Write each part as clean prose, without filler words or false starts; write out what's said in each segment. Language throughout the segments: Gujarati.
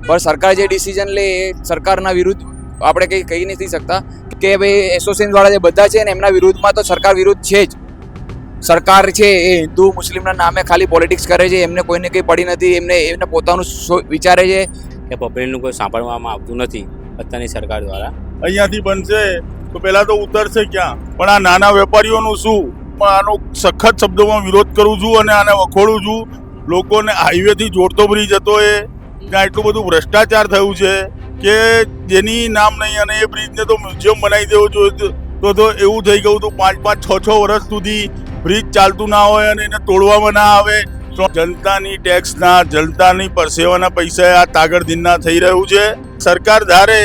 પણ સરકાર જે ડિસિઝન લે એ સરકારના વિરુદ્ધ આપણે કંઈ કહી નથી શકતા કે ભાઈ એસોસિએશનવાળા જે બધા છે ને એમના વિરુદ્ધમાં તો સરકાર વિરુદ્ધ છે જ. સરકાર છે એ હિન્દુ મુસ્લિમના નામે ખાલી પોલિટિક્સ કરે છે, એમને કોઈને કંઈ પડી નથી, એમને પોતાનું વિચારે છે કે પબ્લિકનું કોઈ સાંભળવામાં આવતું નથી અત્યારની સરકાર દ્વારા. અહીંયાથી બનશે તો પહેલા તો ઉતરશે ક્યાં, પણ આ નાના વેપારીઓનું શું? પણ આનો સખત શબ્દોમાં વિરોધ કરું છું અને આને વખોડું છું. લોકોને હાઈવેથી જોડતો બ્રિજ હતો એ ત્યાં એટલું બધું ભ્રષ્ટાચાર થયું છે કે જેની નામ નહીં, અને એ બ્રિજને તો મ્યુઝિયમ બનાવી દેવો જોઈએ. તો એવું થઈ ગયું હતું 5-6 વર્ષ સુધી બ્રિજ ચાલતું ના હોય અને એને તોડવામાં ના આવે. તો જનતાની ટેક્સના, જનતાની પરસેવાના પૈસા આ તાગડધીનના થઈ રહ્યું છે. સરકાર ધારે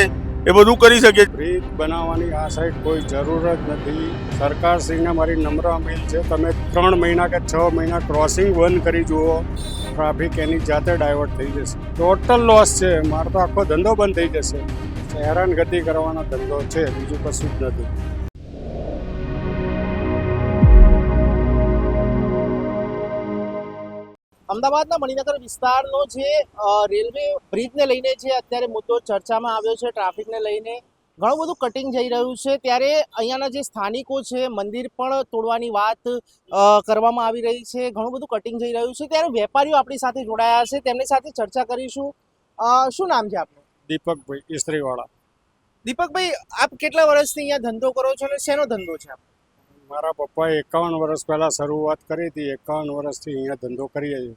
એ બધું કરી શકે. બ્રિજ બનાવવાની આ સાઈડ કોઈ જરૂર જ નથી. સરકારશ્રીને મારી નમ્ર અપીલ છે, તમે 3 મહિના કે 6 મહિના ક્રોસિંગ બંધ કરી જુઓ, ટ્રાફિક એની જાતે ડાયવર્ટ થઈ જશે. ટોટલ લોસ છે. મારો તો આખો ધંધો બંધ થઈ જશે. હેરાનગતિ કરવાનો ધંધો છે, બીજું કશું જ નથી. અમદાવાદના મણિનગર વિસ્તારનો જે રેલવે બ્રિજને લઈને જે અત્યારે મુદ્દો ચર્ચામાં આવ્યો છે, ટ્રાફિકને લઈને ઘણું બધું કટિંગ જઈ રહ્યું છે, ત્યારે અહીંયાના જે સ્થાનિકો છે, મંદિર પણ તોડવાની વાત કરવામાં આવી રહી છે, ઘણું બધું કટિંગ જઈ રહ્યું છે, ત્યારે વેપારીઓ આપણી સાથે જોડાયા છે, તેમની સાથે ચર્ચા કરીશું. શું નામ છે આપનું? દીપકભાઈ ઇસ્ત્રીવાળા. દીપકભાઈ, આપ કેટલા વર્ષથી અહીંયા ધંધો કરો છો અને શેનો ધંધો છે? મારા પપ્પાએ 51 વર્ષ પહેલાં શરૂઆત કરી હતી. 51 વર્ષથી અહીંયા ધંધો કરીએ છીએ.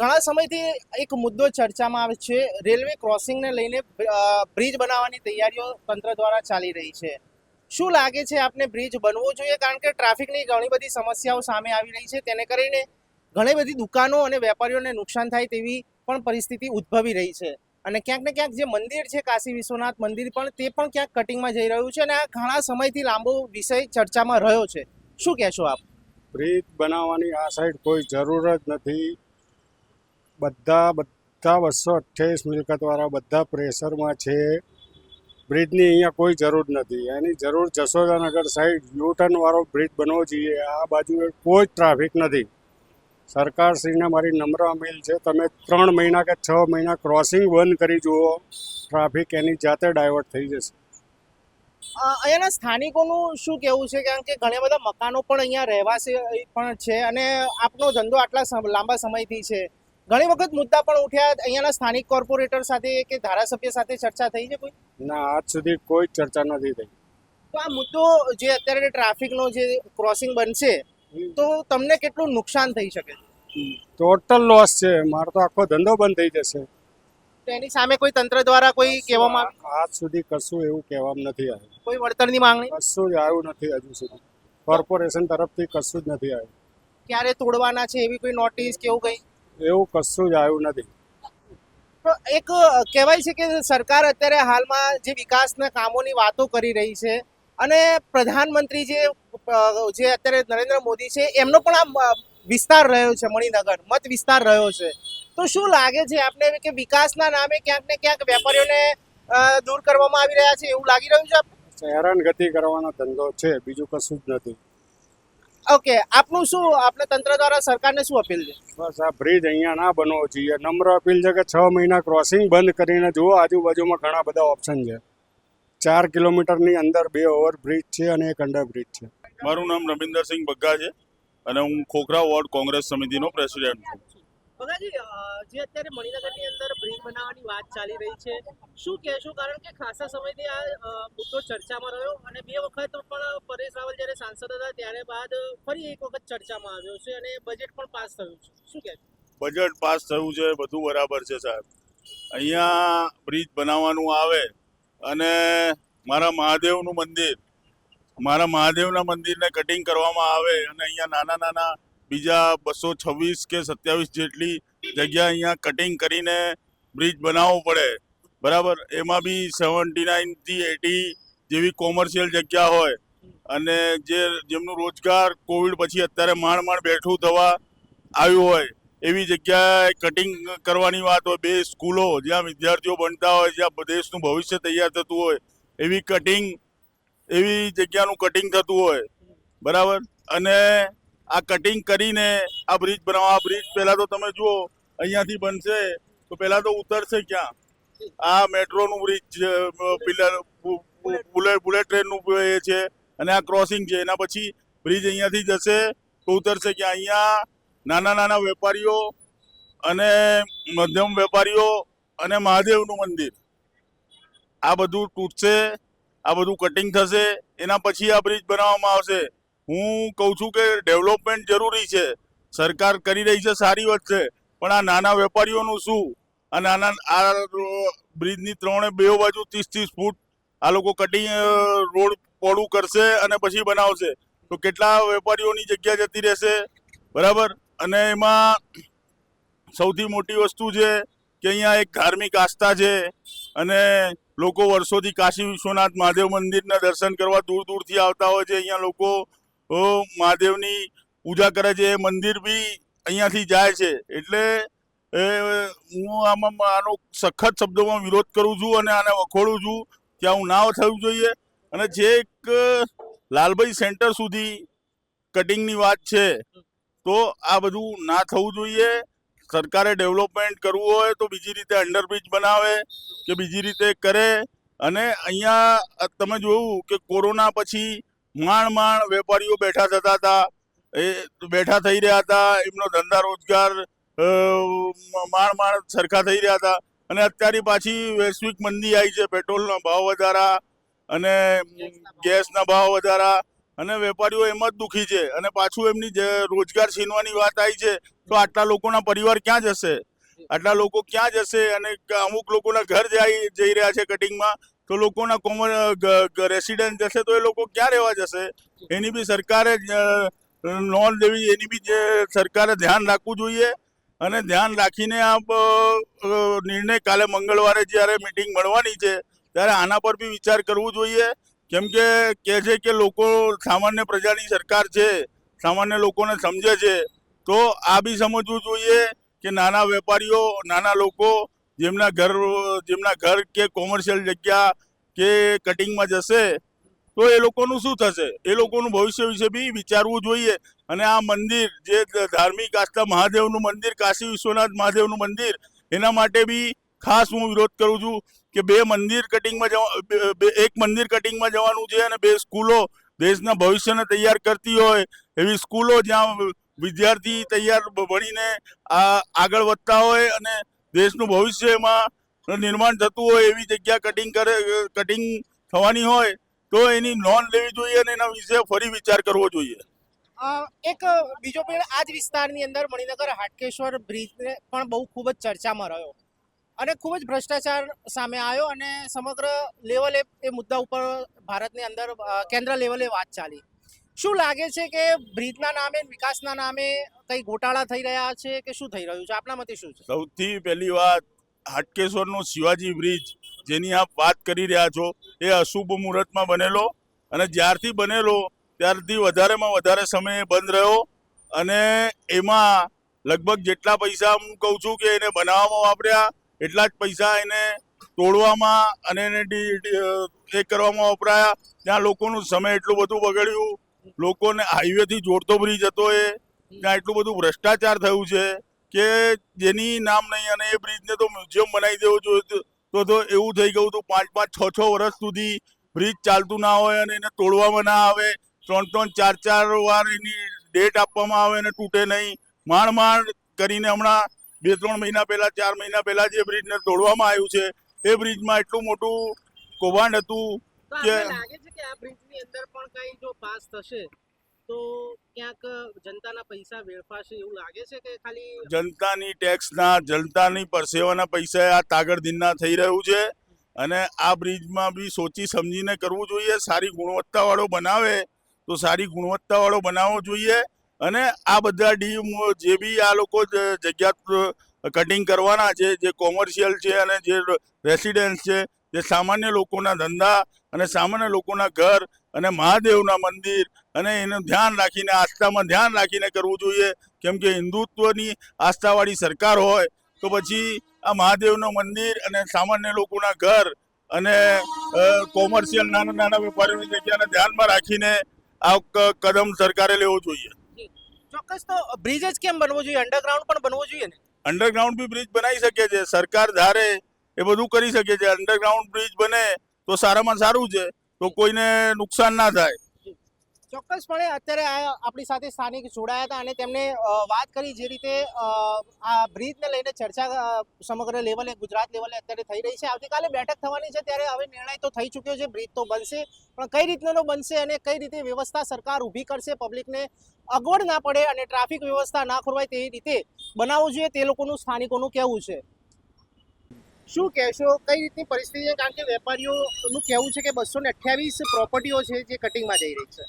ઘણા સમયથી એક મુદ્દો ચર્ચામાં આવે છે, રેલવે ક્રોસિંગને લઈને બ્રિજ બનાવવાની તૈયારીઓ તંત્ર દ્વારા ચાલી રહી છે. શું લાગે છે આપને, બ્રિજ બનવો જોઈએ? કારણ કે ટ્રાફિકની ઘણી બધી સમસ્યાઓ સામે આવી રહી છે, તેને કરીને ઘણી બધી દુકાનો અને વેપારીઓને નુકસાન થાય તેવી પણ પરિસ્થિતિ ઉદ્ભવી રહી છે, અને ક્યાંક ને ક્યાંક જે મંદિર છે કાશી વિશ્વનાથ મંદિર પણ તે પણ ક્યાંક કટિંગમાં જઈ રહ્યું છે, અને આ ઘણા સમયથી લાંબો વિષય ચર્ચામાં રહ્યો છે. શું કહેશો આપ? બ્રિજ બનાવવાની આ સાઈડ કોઈ જરૂર જ નથી. બધા 228 મિલકતવાળા બધા પ્રેશરમાં છે. બ્રિજની અહીંયા કોઈ જરૂર નથી. એની જરૂર જશોદાનગર સાઈડ યુટર્ન વાળો બ્રિજ બનવો જોઈએ. આ બાજુ કોઈ ટ્રાફિક નથી. સરકારશ્રીને મારી નમ્ર અપીલ છે, તમે 3 મહિના કે 6 મહિના ક્રોસિંગ બંધ કરી જુઓ, ટ્રાફિક એની જાતે ડાયવર્ટ થઈ જશે. અહીંયાના સ્થાનિકોનું શું કહેવું છે? કારણ કે ઘણા બધા મકાનો પણ અહીંયા રહેવાસી પણ છે, અને આપનો ધંધો આટલા લાંબા સમયથી છે. ઘણી વખત મુદ્દા પણ ઉઠ્યા અહીંયાના સ્થાનિક કોર્પોરેટર સાથે કે ધારાસભ્ય સાથે ચર્ચા થઈ છે કોઈ? ના, આજ સુધી કોઈ ચર્ચા નથી થઈ. તો આ મુદ્દો જે અત્યારે ટ્રાફિકનો જે ક્રોસિંગ બનશે તો તમને કેટલું નુકસાન થઈ શકે? ટોટલ લોસ છે. મારો તો આખો ધંધો બંધ થઈ જશે. તો એની સામે કોઈ તંત્ર દ્વારા કોઈ કહેવામાં આજ સુધી કશું એવું કહેવામાં નથી આવ્યું. કોઈ વળતરની માંગણી કશું જ આવ્યું નથી હજુ સુધી. કોર્પોરેશન તરફથી કશું જ નથી આવ્યું. ક્યારે તોડવાના છે એવી કોઈ નોટિસ કે એવું કંઈ? એવું કશું જ આવ્યું નથી. તો એક કહેવાય છે કે સરકાર અત્યારે હાલમાં જે વિકાસના કામોની વાતો કરી રહી છે, અને પ્રધાનમંત્રી જે અત્યારે નરેન્દ્ર મોદી છે એમનો પણ આ વિસ્તાર રહ્યો છે, મણિનગર મત વિસ્તાર રહ્યો છે. તો શું લાગે છે આપને કે વિકાસના નામે ક્યાંક ને ક્યાંક વેપારીઓને દૂર કરવામાં આવી રહ્યા છે એવું લાગી રહ્યું છે આપને? હેરાનગતિ કરવાનો ધંધો છે, બીજું કશું જ નથી. ઓકે, આપનું શું, આપણે તંત્ર દ્વારા સરકારને શું અપીલ છે? બસ આ બ્રિજ અહીંયા ના બનવો જોઈએ. નમ્ર અપીલ છે કે 6 મહિના ક્રોસિંગ બંધ કરીને જુઓ. આજુબાજુમાં ઘણા બધા ઓપ્શન છે. 4 કિલોમીટરની અંદર 2 ઓવરબ્રિજ છે અને 1 અંડરબ્રિજ છે. મારું નામ રવિન્દરસિંહ બગ્ગા છે અને હું ખોખરા વોર્ડ કોંગ્રેસ સમિતિનો પ્રેસિડેન્ટ છું. બગાજી, જે અત્યારે મણિનગરની અંદર બ્રિજ બનાવવાની વાત ચાલી રહી છે, શું કહેશો? કારણ કે ખાસા સમયથી આ મુદ્દો ચર્ચામાં રહ્યો, અને 2 વખત પણ પરેશ રાવલ જ્યારે સાંસદ હતા ત્યારે બાદ ફરી એક વખત ચર્ચામાં આવ્યો છે, અને બજેટ પણ પાસ થયું છે. શું કહેશો? બજેટ પાસ થયું છે, બધું બરાબર છે સાહેબ. અહીંયા બ્રિજ બનાવવાનું આવે અને મારા મહાદેવના મંદિરને કટિંગ કરવામાં આવે, અને અહીંયા નાના બીજા 226 કે 27 જેટલી જગ્યા અહીંયા કટિંગ કરીને બ્રિજ બનાવવો પડે, બરાબર. એમાં બી 79 થી 80 જેવી કોમર્શિયલ જગ્યા હોય, અને જેમનું રોજગાર કોવિડ પછી અત્યારે માંડ બેઠું થવા આવ્યું હોય એવી જગ્યાએ કટિંગ કરવાની વાત હોય. 2 સ્કૂલો જ્યાં વિદ્યાર્થીઓ ભણતા હોય, જ્યાં દેશનું ભવિષ્ય તૈયાર થતું હોય, એવી જગ્યાનું કટિંગ થતું હોય, બરાબર. અને આ કટિંગ કરીને આ બ્રિજ બનાવવા, આ બ્રિજ પહેલાં તો તમે જુઓ અહીંયાથી બનશે તો પહેલા તો ઉતરશે ક્યાં? આ મેટ્રોનું બ્રિજ છે, પિલર બુલેટ ટ્રેનનું એ છે, અને આ ક્રોસિંગ છે. એના પછી બ્રિજ અહીંયાથી જશે તો ઉતરશે ક્યાં? અહીંયા નાના નાના વેપારીઓ અને મધ્યમ વેપારીઓ અને મહાદેવનું મંદિર, આ બધું તૂટશે, આ બધું કટિંગ થશે. એના પછી આ બ્રિજ બનાવવામાં આવશે. હું કહું છું કે ડેવલપમેન્ટ જરૂરી છે, સરકાર કરી રહી છે, સારી વાત છે, પણ આ નાના વેપારીઓનું શું? આ બ્રિજની બે બાજુ 30-30 ફૂટ આ લોકો કટિંગ રોડ પોળું કરશે અને પછી બનાવશે, તો કેટલા વેપારીઓની જગ્યા જતી રહેશે? બરાબર. અને એમાં સૌથી મોટી વસ્તુ છે કે અહીંયા એક ધાર્મિક આસ્થા છે, અને લોકો વર્ષોથી કાશી વિશ્વનાથ મહાદેવ મંદિરના દર્શન કરવા દૂર દૂરથી આવતા હોય છે. અહીંયા લોકો મહાદેવની પૂજા કરે છે, એ મંદિર બી અહીંયાથી જાય છે. એટલે હું આનો સખત શબ્દોમાં વિરોધ કરું છું અને આને વખોડું છું કે આવું ના થવું જોઈએ. અને જે એક લાલભાઈ સેન્ટર સુધી કટિંગની વાત છે, તો આ બધું ના થવું જોઈએ. સરકારે ડેવલપમેન્ટ કરવું હોય તો બીજી રીતે અંડરબ્રિજ બનાવે કે બીજી રીતે કરે. અને અહીંયા તમે જોયું કે કોરોના પછી માંડ વેપારીઓ બેઠા થતા હતા, એ બેઠા થઈ રહ્યા હતા, એમનો ધંધા રોજગાર માંડ સરખા થઈ રહ્યા હતા. અને અત્યારે પાછી વૈશ્વિક મંદી આવી છે, પેટ્રોલના ભાવ વધારા અને ગેસના ભાવ વધારા, અને વેપારીઓ એમ જ દુઃખી છે. અને પાછું એમની રોજગાર છીનવાની વાત આવી છે, તો આટલા લોકોના પરિવાર ક્યાં જશે? આટલા લોકો ક્યાં જશે? અને અમુક લોકોના ઘર જઈ રહ્યા છે કટિંગમાં, તો લોકોના રેસિડેન્ટ જશે તો એ લોકો ક્યાં રહેવા જશે? એની બી સરકારે નોંધ લેવી, એની બી સરકારે ધ્યાન રાખવું જોઈએ. અને ધ્યાન રાખીને આ નિર્ણય કાલે મંગળવારે જ્યારે મિટિંગ મળવાની છે ત્યારે આના પર બી વિચાર કરવું જોઈએ. કેમ કે કહે છે કે લોકો સામાન્ય પ્રજાની સરકાર છે, સામાન્ય લોકોને સમજે છે, તો આ બી સમજવું જોઈએ કે નાના વેપારીઓ, નાના લોકો જેમના ઘર કે કોમર્શિયલ જગ્યા કે કટિંગમાં જશે તો એ લોકોનું શું થશે? એ લોકોનું ભવિષ્ય વિશે બી વિચારવું જોઈએ. અને આ મંદિર જે ધાર્મિક આસ્થા મહાદેવનું મંદિર, કાશી વિશ્વનાથ મહાદેવનું મંદિર, એના માટે બી ખાસ હું વિરોધ કરું છું કે એક મંદિર કટિંગમાં જવાનું છે, અને 2 સ્કૂલો દેશના ભવિષ્યને તૈયાર કરતી હોય એવી સ્કૂલો જ્યાં વિદ્યાર્થી તૈયાર ભણીને આગળ વધતા હોય અને દેશનું ભવિષ્ય એમાં નિર્માણ થતું હોય એવી જગ્યા કટિંગ થવાની હોય તો એની નોંધ લેવી જોઈએ અને એના વિશે ફરી વિચાર કરવો જોઈએ. એક બીજો પેડ આ જ વિસ્તારની અંદર મણિનગર હાટકેશ્વર બ્રિજ પણ બહુ ખૂબ જ ચર્ચામાં રહ્યો અને ખૂબ જ ભ્રષ્ટાચાર સામે આવ્યો, અને સમગ્ર લેવલે એ મુદ્દા ઉપર ભારતની અંદર કેન્દ્ર લેવલે વાત ચાલી. શું લાગે છે કે બ્રિજના નામે, વિકાસના નામે કઈ ગોટાળા થઈ રહ્યા છે કે શું થઈ રહ્યું છે? આપના મતે શું છે? સૌથી પહેલી વાત, હાટકેશ્વરનો શિવાજી બ્રિજ જેની આપ વાત કરી રહ્યા છો એ અશુભ મુહૂર્તમાં બનેલો, અને જ્યારથી બનેલો ત્યારથી વધારેમાં વધારે સમય બંધ રહ્યો. અને એમાં લગભગ જેટલા પૈસા હું કહું છું કે એને બનાવવામાં વાપર્યા એટલા જ પૈસા એને તોડવામાં અને એને એ કરવામાં વપરાયા. ત્યાં લોકોનું સમય એટલું બધું બગડ્યું, લોકોને હાઈવેથી જોડતો બ્રિજ હતો એ, ત્યાં એટલું બધું ભ્રષ્ટાચાર થયું છે કે જેની નામ નહીં. અને એ બ્રિજને તો મ્યુઝિયમ બનાવી દેવો જોઈએ. તો એવું થઈ ગયું હતું 5-6 વર્ષ સુધી બ્રિજ ચાલતું ના હોય અને એને તોડવામાં ના આવે, 3-4 વાર એની ડેટ આપવામાં આવે અને તૂટે નહીં. માંડ કરીને હમણાં 2-3 મહિના પહેલા, 4 મહિના પહેલા જે બ્રિજને તોડવામાં આવ્યું છે એ બ્રિજમાં એટલું મોટું કૌભાંડ હતું કે લાગે છે કે આ બ્રિજની અંદર પણ કઈ જો પાસ થશે તો ક્યાંક જનતાના પૈસા વેડફાશે એવું લાગે છે કે ખાલી જનતાની ટેક્સના, જનતાની પરસેવાના પૈસા આ તાગડધીનના થઈ રહ્યું છે. અને આ બ્રિજમાં બી સોચી સમજીને કરવું જોઈએ. સારી ગુણવત્તાવાળો બનાવે તો સારી ગુણવત્તાવાળો બનાવવો જોઈએ. અને આ બધા જે બી આ લોકો જગ્યા કટિંગ કરવાના છે, જે કોમર્શિયલ છે અને જે રેસિડેન્સ છે, જે સામાન્ય લોકોના ધંધા અને સામાન્ય લોકોના ઘર અને મહાદેવના મંદિર, અને એનું ધ્યાન રાખીને, આસ્થામાં ધ્યાન રાખીને કરવું જોઈએ. કેમ કે હિન્દુત્વની આસ્થાવાળી સરકાર હોય તો પછી આ મહાદેવનું મંદિર અને સામાન્ય લોકોના ઘર અને કોમર્શિયલ નાના વેપારીઓની જગ્યાને ધ્યાનમાં રાખીને આ કદમ સરકારે લેવો જોઈએ. ચોક્કસ. તો બ્રિજ જ કેમ બનવો જોઈએ? અંડરગ્રાઉન્ડ પણ બનવો જોઈએ ને? અંડરગ્રાઉન્ડ બી બ્રિજ બનાવી શકે છે, સરકાર ધારે એ બધું કરી શકે છે. અંડરગ્રાઉન્ડ બ્રિજ બને તો સારામાં સારું છે, તો કોઈને નુકસાન ના થાય. ચોક્કસપણે અત્યારે આપણી સાથે સ્થાનિક જોડાયા હતા અને તેમણે વાત કરી જે રીતે આ બ્રિજને લઈને ચર્ચા સમગ્ર લેવલે ગુજરાત લેવલે અત્યારે થઈ રહી છે. આવતીકાલે બેઠક થવાની છે ત્યારે હવે નિર્ણય તો થઈ ચૂક્યો છે, બ્રિજ તો બનશે, પણ કઈ રીતનો બનશે અને કઈ રીતે વ્યવસ્થા સરકાર ઊભી કરશે, પબ્લિકને અગવડ ના પડે અને ટ્રાફિક વ્યવસ્થા ના ખોરવાય તે રીતે બનાવવું જોઈએ, તે લોકોનું સ્થાનિકોનું કહેવું છે. શું કહેશો, કઈ રીતની પરિસ્થિતિ છે? કારણ કે વેપારીઓનું કહેવું છે કે 228 પ્રોપર્ટીઓ છે જે કટિંગમાં જઈ રહી છે.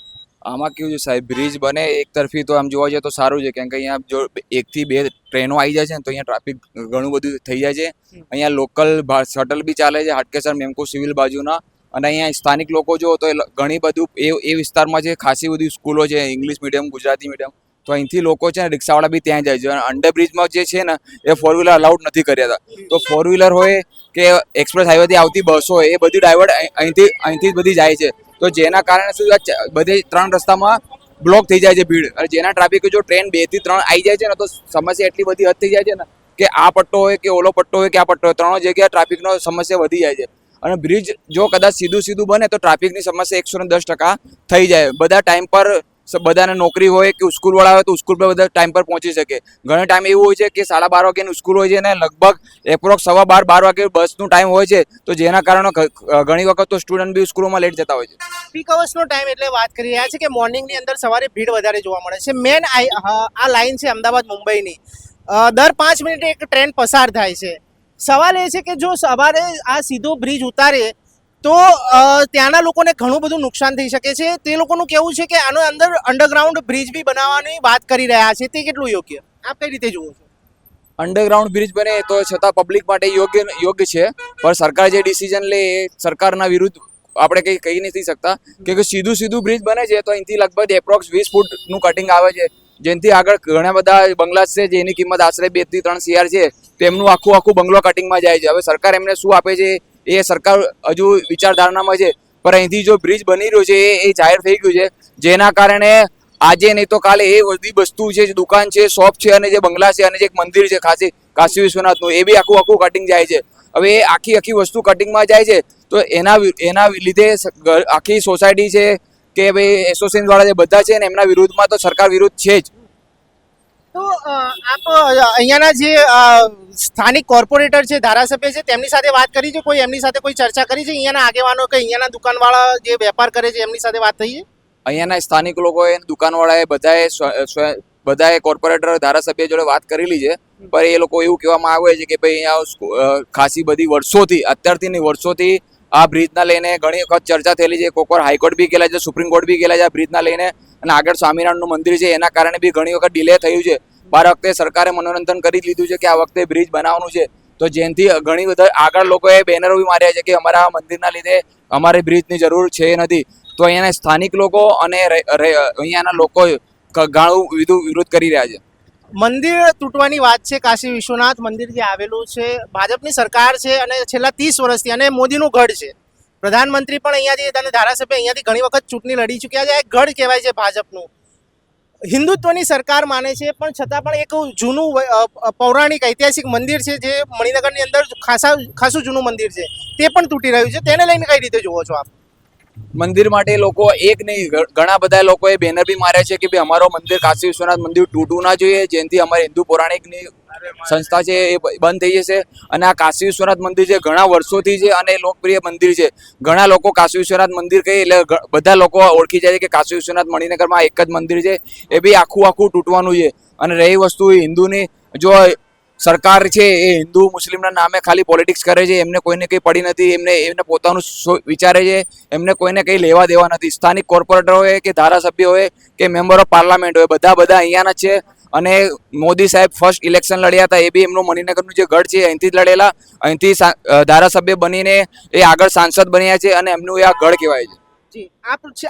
આમાં કેવું છે સાહેબ, બ્રિજ બને એક તરફી તો આમ જોવા જઈએ તો સારું છે, કેમ કે અહીંયા જો 1 થી 2 ટ્રેનો આવી જાય છે ને તો અહીંયા ટ્રાફિક ઘણું બધું થઈ જાય છે. અહીંયા લોકલ શટલ બી ચાલે છે હાટકેસર મેમકો સિવિલ બાજુના, અને અહીંયા સ્થાનિક લોકો જો તો ઘણી બધું એ વિસ્તારમાં છે, ખાસી બધી સ્કૂલો છે ઇંગ્લિશ મીડિયમ ગુજરાતી મીડિયમ, તો અહીંથી લોકો છે ને રિક્ષાવાળા બી ત્યાં જાય છે. અને અંડરબ્રિજમાં જે છે ને એ 4 વ્હીલર અલાઉડ નથી કર્યા હતા, તો 4 વ્હીલર હોય કે એક્સપ્રેસ હાઈવેથી આવતી બસો હોય એ બધી ડાયવર્ટ અહીંથી બધી જાય છે, તો જેના કારણે શું બધે 3 રસ્તામાં બ્લોક થઈ જાય છે ભીડ, અને જેના ટ્રાફિક જો ટ્રેન 2 થી 3 આવી જાય છે ને તો સમસ્યા એટલી બધી હદ થઈ જાય છે ને કે આ પટ્ટો હોય કે ઓલો પટ્ટો હોય કે આ પટ્ટો હોય, 3 જગ્યાએ ટ્રાફિકનો સમસ્યા વધી જાય છે. અને બ્રિજ જો કદાચ સીધું બને તો ટ્રાફિકની સમસ્યા 110% થઈ જાય. બધા ટાઈમ પર, બધાને નોકરી હોય કે સ્કૂલવાળા હોય તો સ્કૂલ પર બધા ટાઈમ પર પહોંચી શકે. ઘણા ટાઈમ એવું હોય છે કે 12:30 વાગ્યાની સ્કૂલ હોય છે અને લગભગ એપ્રોક્સ 12:15 વાગે બસનું ટાઈમ હોય છે, તો જેના કારણે ઘણી વખત તો સ્ટુડન્ટ બી સ્કૂલોમાં લેટ જતા હોય છે. પીક અવર્સનો ટાઈમ એટલે વાત કરી રહ્યા છે કે મોર્નિંગની અંદર સવારે ભીડ વધારે જોવા મળે છે. મેન આ લાઈન છે અમદાવાદ મુંબઈની, દર 5 મિનિટે એક ટ્રેન પસાર થાય છે. સવાલ એ છે કે જો સવારે આ સીધો બ્રિજ ઉતારે તો ત્યાંના લોકોને ઘણું બધું નુકસાન થઈ શકે છે. તે લોકોનું કહેવું છે કે આનો અંદર અંડરગ્રાઉન્ડ બ્રિજ બી બનાવવાની વાત કરી રહ્યા છે, તે કેટલું યોગ્ય, આપ કઈ રીતે જુઓ છો? અંડરગ્રાઉન્ડ બ્રિજ બને તો છતાં પબ્લિક માટે યોગ્ય છે, પણ સરકાર જે ડિસિઝન લે એ સરકારના વિરુદ્ધ આપણે કંઈ કહી નથી શકતા, કે સીધું બ્રિજ બને છે તો અહીંથી લગભગ એપ્રોક્સ 20 ફૂટનું કટિંગ આવે છે, જેનાથી આગળ ઘણા બધા બંગલાસ છે જેની કિંમત આશરે 2 થી 3 CR છે, તો એમનું આખું બંગલો કટિંગમાં જાય છે. હવે સરકાર એમને શું આપે છે એ સરકાર હજુ વિચારધારણામાં છે, પણ અહીંથી જો બ્રિજ બની રહ્યો છે એ જાહેર થઈ ગયું છે, જેના કારણે આજે નહીં તો કાલે એ બધી વસ્તુ છે, દુકાન છે, શોપ છે, અને જે બંગલા છે, અને જે એક મંદિર છે કાશી વિશ્વનાથનું, એ બી આખું કટિંગ જાય છે. હવે એ આખી વસ્તુ કટિંગમાં જાય છે, તો એના લીધે આખી સોસાયટી છે કે ભાઈ એસોસિએશન વાળા જે બધા છે ને એમના વિરુદ્ધમાં તો સરકાર વિરુદ્ધ છે જ. તો આપ અહીંયાના જે સ્થાનિક કોર્પોરેટર છે, ધારાસભ્ય છે, તેમની સાથે વાત કરી છે? કોઈ એમની સાથે કોઈ ચર્ચા કરી છે? અહીંયાના આગેવાનો કે અહીંયાના દુકાનવાળા જે વેપાર કરે છે એમની સાથે વાત થઈ છે? અહીંયાના સ્થાનિક લોકોએ, દુકાનવાળાએ, બધાએ કોર્પોરેટર ધારાસભ્ય જોડે વાત કરેલી છે, પણ એ લોકો એવું કહેવામાં આવે છે કે ભાઈ અહીંયા ખાસી બધી વર્ષોથી આ બ્રિજના લઈને ઘણી વખત ચર્ચા થયેલી છે. કોઈક વાર હાઈકોર્ટ બી ગયેલા છે, સુપ્રીમ કોર્ટ બી ગયેલા છે આ બ્રિજના લઈને, અને આગળ સ્વામિનારાયણનું મંદિર છે એના કારણે બી ઘણી વખત ડિલે થયું છે. બાર વખતે સરકારે મનોરંજન કરી લીધું છે કે આ વખતે બ્રિજ બનાવવાનું છે, તો જેનાથી ઘણી બધા આગળ લોકોએ બેનરો બી માર્યા છે કે અમારા મંદિરના લીધે અમારે બ્રિજની જરૂર છે નથી. તો અહીંયાના સ્થાનિક લોકો અને અહીંયાના લોકો ઘણું વિરોધ કરી રહ્યા છે. મંદિર તૂટવાની વાત છે, કાશી વિશ્વનાથ મંદિર જે આવેલું છે, ભાજપની સરકાર છે અને છેલ્લા 30 વર્ષથી, અને મોદીનું ગઢ છે. પ્રધાનમંત્રી પણ અહીંયાથી અને ધારાસભ્ય અહીંયાથી ઘણી વખત ચૂંટણી લડી ચૂક્યા છે. એક ગઢ કહેવાય છે ભાજપનું. હિન્દુત્વની સરકાર માને છે, પણ છતાં પણ એક જૂનું પૌરાણિક ઐતિહાસિક મંદિર છે જે મણિનગરની અંદર ખાસું જૂનું મંદિર છે, તે પણ તૂટી રહ્યું છે. તેને લઈને કઈ રીતે જુઓ છો આપ? મંદિર માટે લોકો એક નહીં, ઘણા બધા લોકોએ બેનર બી માર્યા છે કે ભાઈ અમારો મંદિર કાશી વિશ્વનાથ મંદિર તૂટવું ના જોઈએ, જેનાથી અમારી હિન્દુ પૌરાણિકની સંસ્થા છે એ બંધ થઈ જશે. અને આ કાશી વિશ્વનાથ મંદિર છે ઘણા વર્ષોથી છે અને લોકપ્રિય મંદિર છે. ઘણા લોકો કાશી વિશ્વનાથ મંદિર કહે એટલે બધા લોકો ઓળખી જાય છે કે કાશી વિશ્વનાથ મણિનગરમાં એક જ મંદિર છે, એ બી આખું તૂટવાનું છે. અને રહી વસ્તુ હિન્દુની, જો સરકાર છે એ હિન્દુ મુસ્લિમના નામે ખાલી પોલિટિક્સ કરે છે, એમને કોઈને કંઈ પડી નથી, એમને પોતાનું વિચારે છે, એમને કોઈને કંઈ લેવા દેવા નથી. સ્થાનિક કોર્પોરેટર હોય કે ધારાસભ્ય હોય કે મેમ્બર ઓફ પાર્લામેન્ટ હોય, બધા અહીંયાના છે. અને મોદી સાહેબ ફર્સ્ટ ઇલેક્શન લડ્યા હતા, એ બી એમનું મણિનગરનું જે ગઢ છે અહીંથી જ લડેલા, અહીંથી ધારાસભ્ય બનીને એ આગળ સાંસદ બન્યા છે, અને એમનું એ આ ગઢ કહેવાય છે. જી,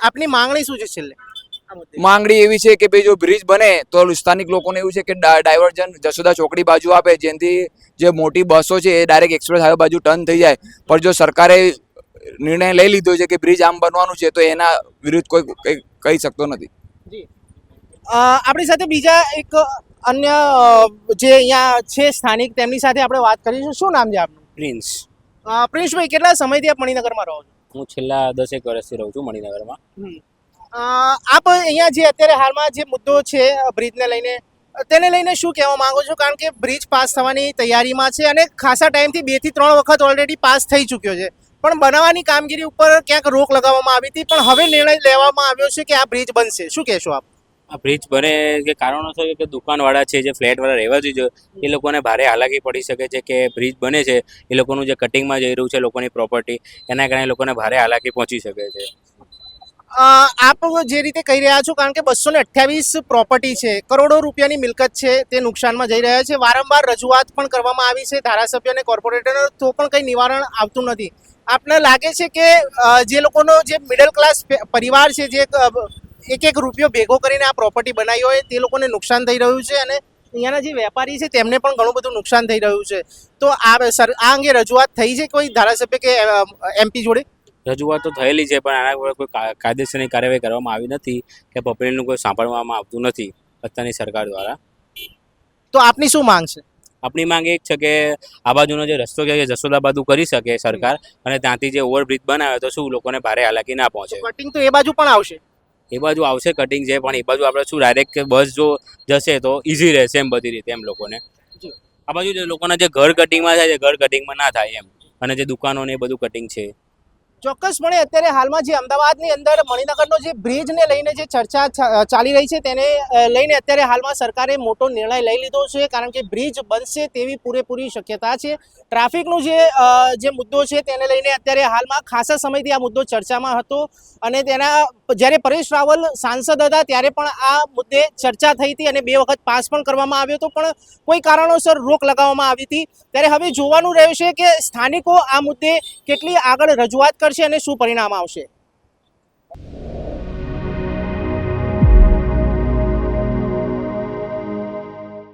આપની માંગણી શું છે છેલ્લે? માંગણી એવી છે કે ભાઈ જો બ્રિજ બને તો સ્થાનિક લોકોને એવું છે કે ડાયવર્જન જશોદા ચોકડી બાજુ આપે, જેનાથી જે મોટી બસો છે એ ડાયરેક્ટ એક્સપ્રેસ હાઈવે બાજુ ટર્ન થઈ જાય. પણ જો સરકારે નિર્ણય લઈ લીધો છે કે બ્રિજ આમ બનવાનું છે, તો એના વિરુદ્ધ કોઈ કહી શકતો નથી. આપણી સાથે બીજા એક અન્ય જે અહીંયા છે સ્થાનિક તેમની સાથે આપણે વાત કરીશું. શું નામ છે આપનું? પ્રિન્સ. પ્રિન્સભાઈ, કેટલા સમયથી આપ મણિનગરમાં રહો છો? હું છેલ્લા 10 વર્ષથી રહું છું મણિનગરમાં. આપ અહીંયા જે અત્યારે હાલમાં જે મુદ્દો છે બ્રિજને લઈને, તેને લઈને શું કહેવા માંગો છો? કારણ કે બ્રિજ પાસ થવાની તૈયારીમાં છે અને ખાસા ટાઈમથી 2 થી 3 વખત ઓલરેડી પાસ થઈ ચૂક્યો છે, પણ બનાવવાની કામગીરી ઉપર ક્યાંક રોક લગાવવામાં આવી હતી, પણ હવે નિર્ણય લેવામાં આવ્યો છે કે આ બ્રિજ બનશે. શું કહેશો આપ? આ બ્રિજ બને કે કારણો છે કે દુકાનવાળા છે, જે ફ્લેટવાળા રહેવા જોઈએ, એ લોકોને ભારે હાલાકી પડી શકે છે કે બ્રિજ બને છે, એ લોકોનું જે કટિંગમાં જઈ રહ્યું છે લોકોની પ્રોપર્ટી, એના કારણે લોકોને ભારે હાલાકી પહોંચી શકે છે. આપ જે રીતે કહી રહ્યા છો, કારણ કે 228 પ્રોપર્ટી છે, કરોડો રૂપિયાની મિલકત છે, તે નુકસાનમાં જઈ રહ્યા છે. વારંવાર રજૂઆત પણ કરવામાં આવી છે ધારાસભ્ય અને કોર્પોરેટરનો, તો પણ કંઈ નિવારણ આવતું નથી. આપને લાગે છે કે જે લોકોનો જે મિડલ ક્લાસ પરિવાર છે, જે એક રૂપિયો ભેગો કરીને આ પ્રોપર્ટી બનાવી હોય, તે લોકોને નુકસાન થઈ રહ્યું છે અને અહીંયાના જે વેપારી છે તેમને પણ ઘણું બધું નુકસાન થઈ રહ્યું છે. તો આ અંગે રજૂઆત થઈ છે કોઈ ધારાસભ્ય કે એમપી જોડે? રજૂઆત તો થયેલી છે, પણ આના પર કોઈ કાયદેસરની કાર્યવાહી કરવામાં આવી નથી કે પબ્લિકનું કોઈ સાંભળવામાં આવતું નથી અત્યારની સરકાર દ્વારા. તો આપની શું માંગ છે? આપણી માંગ એ જ છે કે આ બાજુનો જે રસ્તો છે એ જસોદા બાજુ કરી શકે સરકાર, અને ત્યાંથી જે ઓવરબ્રિજ બનાવે તો શું લોકોને ભારે હાલાકી ના પહોંચે. કટિંગ તો એ બાજુ પણ આવશે? એ બાજુ આવશે કટિંગ છે, પણ એ બાજુ આપણે શું ડાયરેક્ટ બસ જો જશે તો ઇઝી રહેશે એમ બધી રીતે એમ લોકોને. આ બાજુ જે લોકોના જે ઘર કટિંગમાં થાય છે, ઘર કટિંગમાં ના થાય એમ, અને જે દુકાનો ને એ બધું કટિંગ છે. ચોક્કસપણે અત્યારે હાલમાં જે અમદાવાદની અંદર મણિનગરનો જે બ્રિજને લઈને જે ચર્ચા ચાલી રહી છે, તેને લઈને અત્યારે હાલમાં સરકારે મોટો નિર્ણય લઈ લીધો છે, કારણ કે બ્રિજ બનશે તેવી પૂરેપૂરી શક્યતા છે. ટ્રાફિકનું જે મુદ્દો છે તેને લઈને અત્યારે હાલમાં ખાસા સમયથી આ મુદ્દો ચર્ચામાં હતો, અને તેના જ્યારે પરેશ રાવલ સાંસદ હતા ત્યારે પણ આ મુદ્દે ચર્ચા થઈ હતી અને 2 વખત પાસ પણ કરવામાં આવ્યો હતો, પણ કોઈ કારણોસર રોક લગાવવામાં આવી હતી. ત્યારે હવે જોવાનું રહ્યું છે કે સ્થાનિકો આ મુદ્દે કેટલી આગળ રજૂઆત કરશે અને શું પરિણામ આવશે.